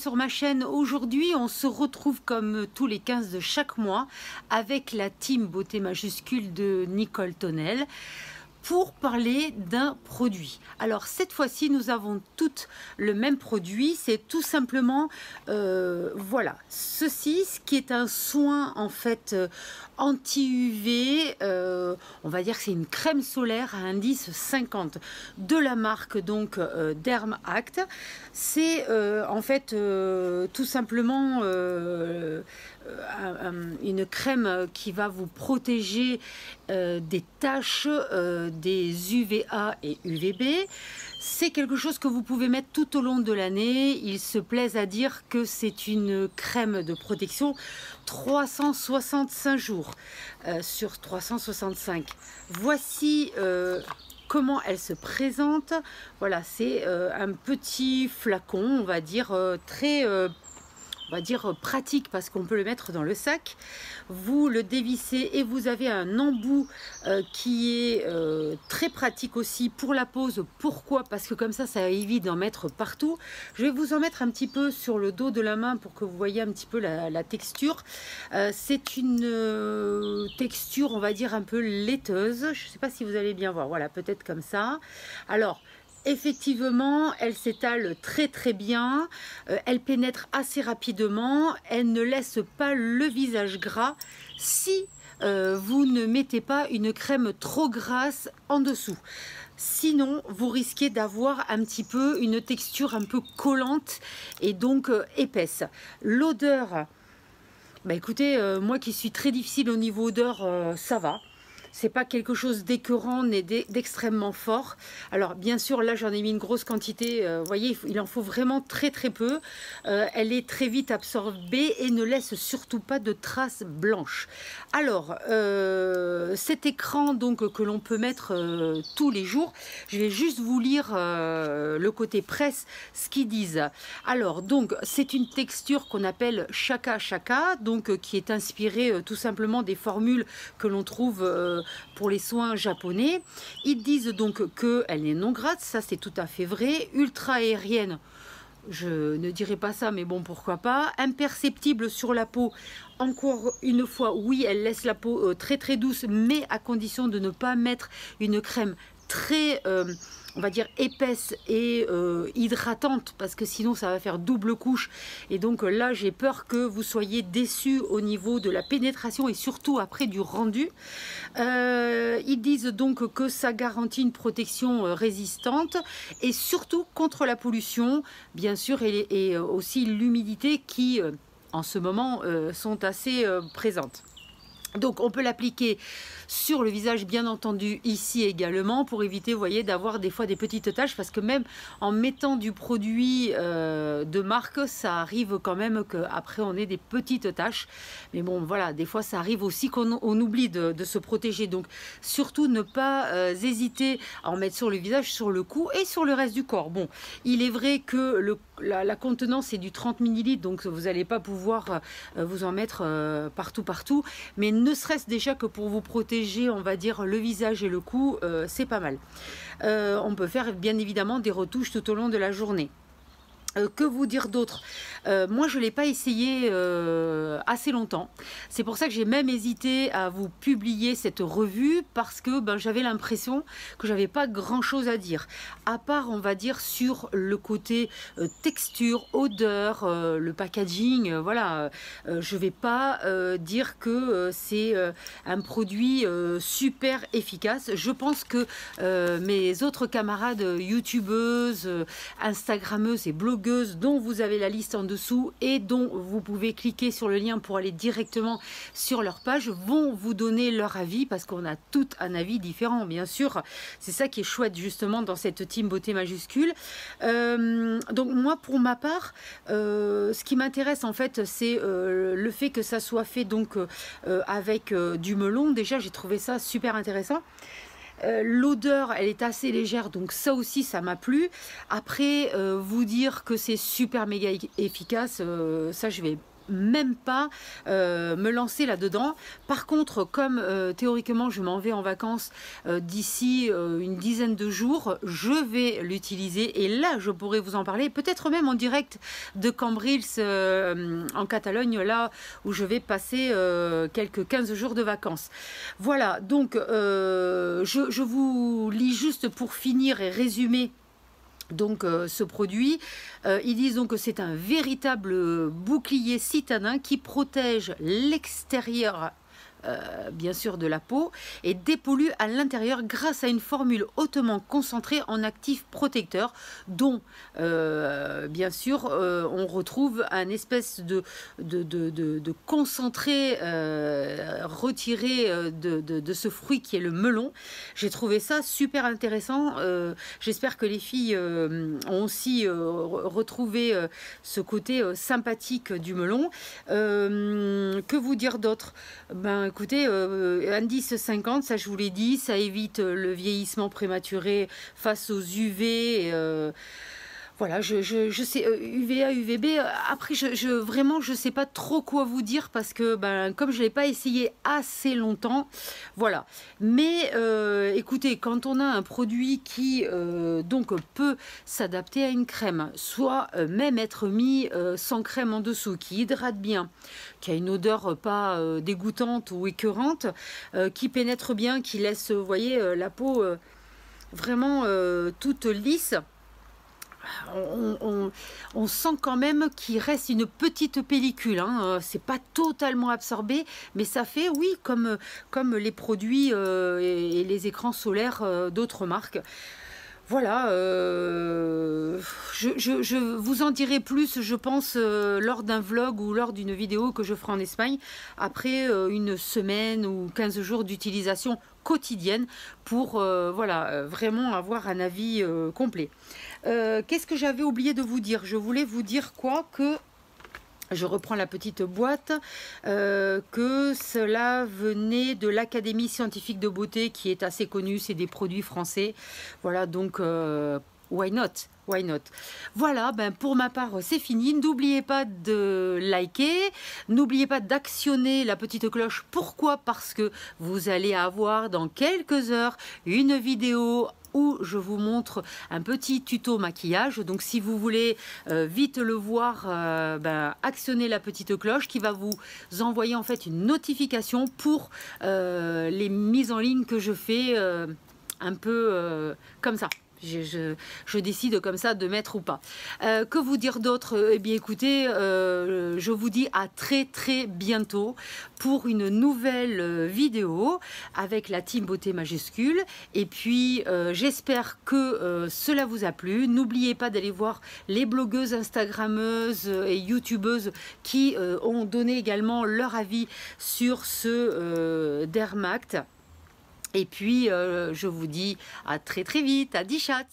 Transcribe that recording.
sur ma chaîne. Aujourd'hui, on se retrouve comme tous les 15 de chaque mois avec la team beauté majuscule de Nicole Tonnel pour parler d'un produit. Alors cette fois-ci, nous avons toutes le même produit. C'est tout simplement, voilà, ceci, ce qui est un soin en fait anti-UV. On va dire que c'est une crème solaire à indice 50 de la marque donc Derm Act. C'est en fait tout simplement une crème qui va vous protéger des taches, des UVA et UVB. C'est quelque chose que vous pouvez mettre tout au long de l'année. Ils se plaisent à dire que c'est une crème de protection 365 jours sur 365. Voici comment elle se présente. Voilà, c'est un petit flacon, on va dire très pratique parce qu'on peut le mettre dans le sac. Vous le dévissez et vous avez un embout qui est très pratique aussi pour la pose. Pourquoi? Parce que comme ça évite d'en mettre partout. Je vais vous en mettre un petit peu sur le dos de la main pour que vous voyez un petit peu la texture. C'est une texture, on va dire, un peu laiteuse. Je ne sais pas si vous allez bien voir. Voilà, peut-être comme ça. Alors, effectivement, elle s'étale très très bien, elle pénètre assez rapidement, elle ne laisse pas le visage gras si vous ne mettez pas une crème trop grasse en dessous. Sinon, vous risquez d'avoir un petit peu une texture un peu collante et donc épaisse. L'odeur, bah écoutez, moi qui suis très difficile au niveau odeur, ça va. C'est pas quelque chose d'écœurant ni d'extrêmement fort. Alors bien sûr, là j'en ai mis une grosse quantité. Vous voyez, il en faut vraiment très très peu. Elle est très vite absorbée et ne laisse surtout pas de traces blanches. Alors cet écran donc que l'on peut mettre tous les jours, je vais juste vous lire le côté presse, ce qu'ils disent. Alors donc c'est une texture qu'on appelle Shaka Shaka, donc qui est inspirée tout simplement des formules que l'on trouve pour les soins japonais. Ils disent donc qu'elle est non grasse, ça c'est tout à fait vrai. Ultra aérienne, je ne dirais pas ça, mais bon, pourquoi pas. Imperceptible sur la peau, encore une fois, oui, elle laisse la peau très très douce, mais à condition de ne pas mettre une crème très on va dire épaisse et hydratante, parce que sinon ça va faire double couche et donc là j'ai peur que vous soyez déçus au niveau de la pénétration et surtout après du rendu. Ils disent donc que ça garantit une protection résistante et surtout contre la pollution bien sûr, et aussi l'humidité qui en ce moment sont assez présentes. Donc on peut l'appliquer sur le visage bien entendu ici également pour éviter, vous voyez, d'avoir des fois des petites taches, parce que même en mettant du produit de marque, ça arrive quand même qu'après on ait des petites taches. Mais bon voilà, des fois ça arrive aussi qu'on oublie de se protéger. Donc surtout ne pas hésiter à en mettre sur le visage, sur le cou et sur le reste du corps. Bon, il est vrai que la contenance est du 30 ml, donc vous n'allez pas pouvoir vous en mettre partout, mais ne serait-ce déjà que pour vous protéger, on va dire, le visage et le cou, c'est pas mal. On peut faire bien évidemment des retouches tout au long de la journée. Que vous dire d'autre? Moi je ne l'ai pas essayé assez longtemps, c'est pour ça que j'ai même hésité à vous publier cette revue, parce que j'avais l'impression que j'avais pas grand chose à dire, à part on va dire sur le côté texture, odeur, le packaging, voilà. Je vais pas dire que c'est un produit super efficace. Je pense que mes autres camarades youtubeuses, instagrammeuses et blogueuses dont vous avez la liste en dessous et dont vous pouvez cliquer sur le lien pour aller directement sur leur page, vont vous donner leur avis, parce qu'on a tout un avis différent bien sûr. C'est ça qui est chouette justement dans cette team beauté majuscule. Donc moi pour ma part, ce qui m'intéresse en fait, c'est le fait que ça soit fait donc avec du melon. Déjà j'ai trouvé ça super intéressant. L'odeur elle est assez légère, donc ça aussi ça m'a plu. Après vous dire que c'est super méga efficace, ça je vais même pas me lancer là-dedans. Par contre, comme théoriquement je m'en vais en vacances d'ici une dizaine de jours, je vais l'utiliser et là je pourrais vous en parler, peut-être même en direct de Cambrils en Catalogne, là où je vais passer quelques 15 jours de vacances. Voilà, donc je vous lis juste pour finir et résumer donc ce produit. Ils disent donc que c'est un véritable bouclier citadin qui protège l'extérieur bien sûr de la peau et dépollue à l'intérieur grâce à une formule hautement concentrée en actifs protecteurs dont bien sûr on retrouve un espèce de concentré retiré de ce fruit qui est le melon. J'ai trouvé ça super intéressant. J'espère que les filles ont aussi retrouvé ce côté sympathique du melon. Que vous dire d'autre? Ben écoutez, indice 50, ça je vous l'ai dit, ça évite le vieillissement prématuré face aux UV. Voilà, je sais, UVA, UVB, après vraiment je sais pas trop quoi vous dire parce que ben, comme je ne l'ai pas essayé assez longtemps, voilà. Mais écoutez, quand on a un produit qui donc peut s'adapter à une crème, soit même être mis sans crème en dessous, qui hydrate bien, qui a une odeur pas dégoûtante ou écœurante, qui pénètre bien, qui laisse, vous voyez, la peau vraiment toute lisse. On sent quand même qu'il reste une petite pellicule, hein. C'est pas totalement absorbé, mais ça fait, oui, comme les produits et les écrans solaires d'autres marques. Voilà, je vous en dirai plus, je pense, lors d'un vlog ou lors d'une vidéo que je ferai en Espagne, après une semaine ou 15 jours d'utilisation quotidienne pour voilà, vraiment avoir un avis complet. Qu'est-ce que j'avais oublié de vous dire? Je voulais vous dire quoi? Que je reprends la petite boîte, que cela venait de l'Académie scientifique de beauté qui est assez connue, c'est des produits français. Voilà, donc why not? Why not? Voilà, ben pour ma part, c'est fini. N'oubliez pas de liker, n'oubliez pas d'actionner la petite cloche. Pourquoi? Parce que vous allez avoir dans quelques heures une vidéo où je vous montre un petit tuto maquillage. Donc si vous voulez vite le voir, ben, actionnez la petite cloche qui va vous envoyer en fait une notification pour les mises en ligne que je fais un peu comme ça. Je décide comme ça de mettre ou pas. Que vous dire d'autre? Eh bien écoutez, je vous dis à très bientôt pour une nouvelle vidéo avec la team beauté majuscule. Et puis j'espère que cela vous a plu. N'oubliez pas d'aller voir les blogueuses, instagrammeuses et youtubeuses qui ont donné également leur avis sur ce Dermact. Et puis, je vous dis à très vite, à 10 chats.